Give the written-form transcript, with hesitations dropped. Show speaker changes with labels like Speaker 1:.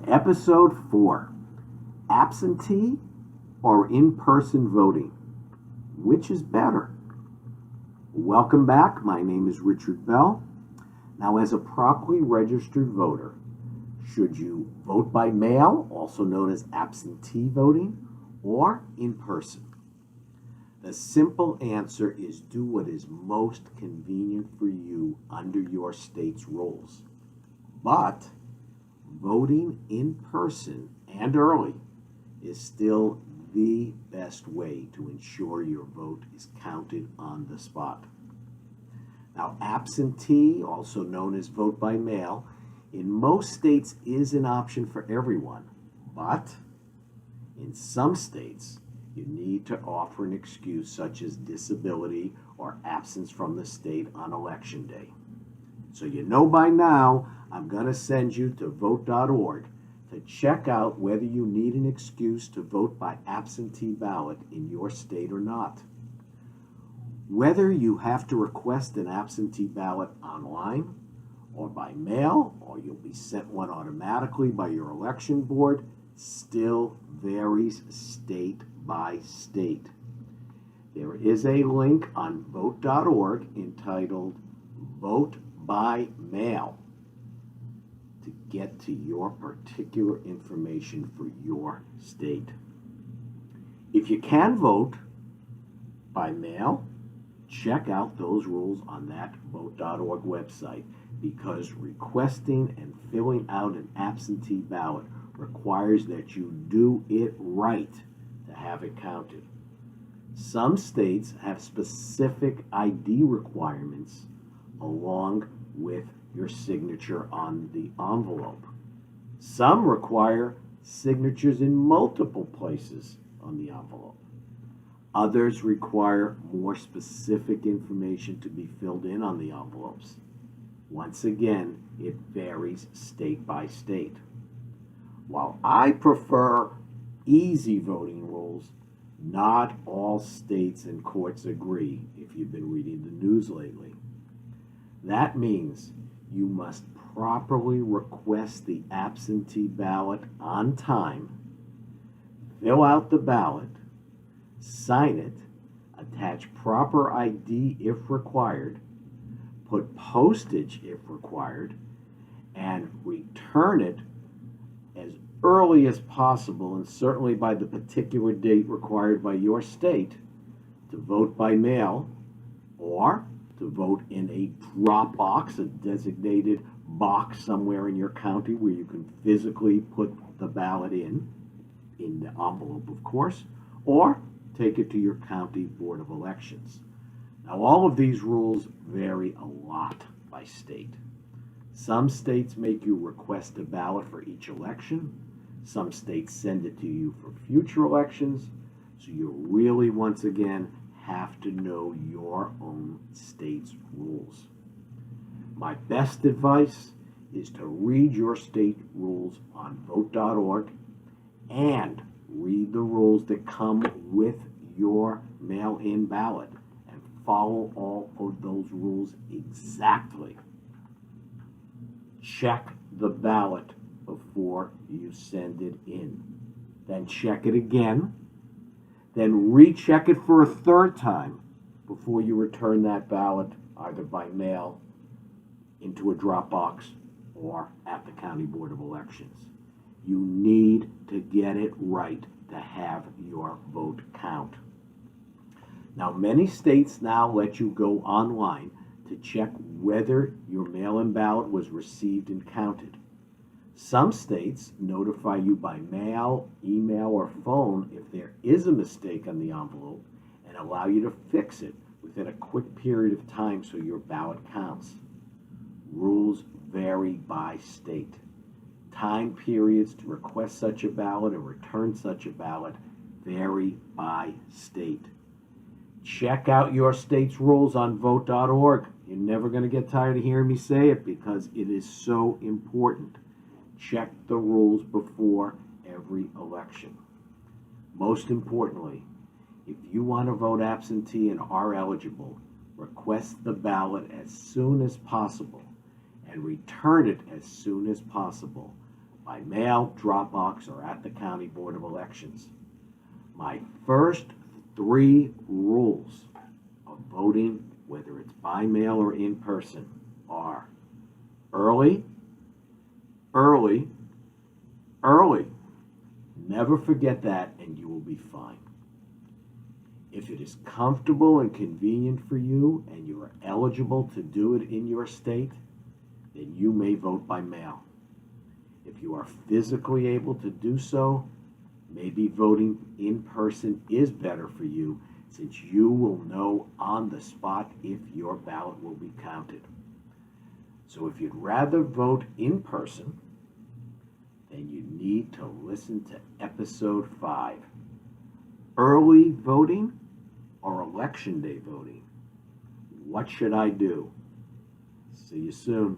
Speaker 1: Episode 4, Absentee or In-Person Voting? Which is better? Welcome back. My name is Richard Bell. Now, as a properly registered voter, should you vote by mail, also known as absentee voting, or in person? The simple answer is do what is most convenient for you under your state's rules. But voting in person and early is still the best way to ensure your vote is counted on the spot. Now, absentee, also known as vote by mail, in most states is an option for everyone, but in some states, you need to offer an excuse such as disability or absence from the state on election day. So you know by now, I'm going to send you to Voteorg to check out whether you need an excuse to vote by absentee ballot in your state or not. Whether you have to request an absentee ballot online or by mail, or you'll be sent one automatically by your election board, still varies state by state. There is a link on Vote.org entitled Vote by Mail to get to your particular information for your state. If you can vote by mail, check out those rules on that Vote.org website, because requesting and filling out an absentee ballot requires that you do it right to have it counted. Some states have specific ID requirements along with your signature on the envelope. Some require signatures in multiple places on the envelope. Others require more specific information to be filled in on the envelopes. Once again, it varies state by state. While I prefer easy voting rules, not all states and courts agree if you've been reading the news lately. That means you must properly request the absentee ballot on time, fill out the ballot, sign it, attach proper ID if required, put postage if required, and return it as early as possible, and certainly by the particular date required by your state, to vote by mail or to vote in a drop box, a designated box somewhere in your county where you can physically put the ballot in the envelope, of course, or take it to your county board of elections. Now, all of these rules vary a lot by state. Some states make you request a ballot for each election. Some states send it to you for future elections. So you really, once again, have to know your own state's rules. My best advice is to read your state rules on Vote.org and read the rules that come with your mail-in ballot and follow all of those rules exactly. Check the ballot before you send it in. Then check it again. Then recheck it for a third time before you return that ballot, either by mail, into a drop box, or at the County Board of Elections. You need to get it right to have your vote count. Now, many states now let you go online to check whether your mail-in ballot was received and counted. Some states notify you by mail, email, or phone if there is a mistake on the envelope and allow you to fix it within a quick period of time so your ballot counts. Rules vary by state. Time periods to request such a ballot or return such a ballot vary by state. Check out your state's rules on Vote.org. You're never going to get tired of hearing me say it because it is so important. Check the rules before every election. Most importantly, if you want to vote absentee and are eligible, request the ballot as soon as possible and return it as soon as possible by mail, drop box, or at the County Board of Elections. My first 3 rules of voting, whether it's by mail or in person, are early, early, early. Never forget that, and you will be fine. If it is comfortable and convenient for you and you are eligible to do it in your state, then you may vote by mail. If you are physically able to do so, maybe voting in person is better for you, since you will know on the spot if your ballot will be counted. So if you'd rather vote in person, then you need to listen to episode 5. Early voting or election day voting? What should I do? See you soon.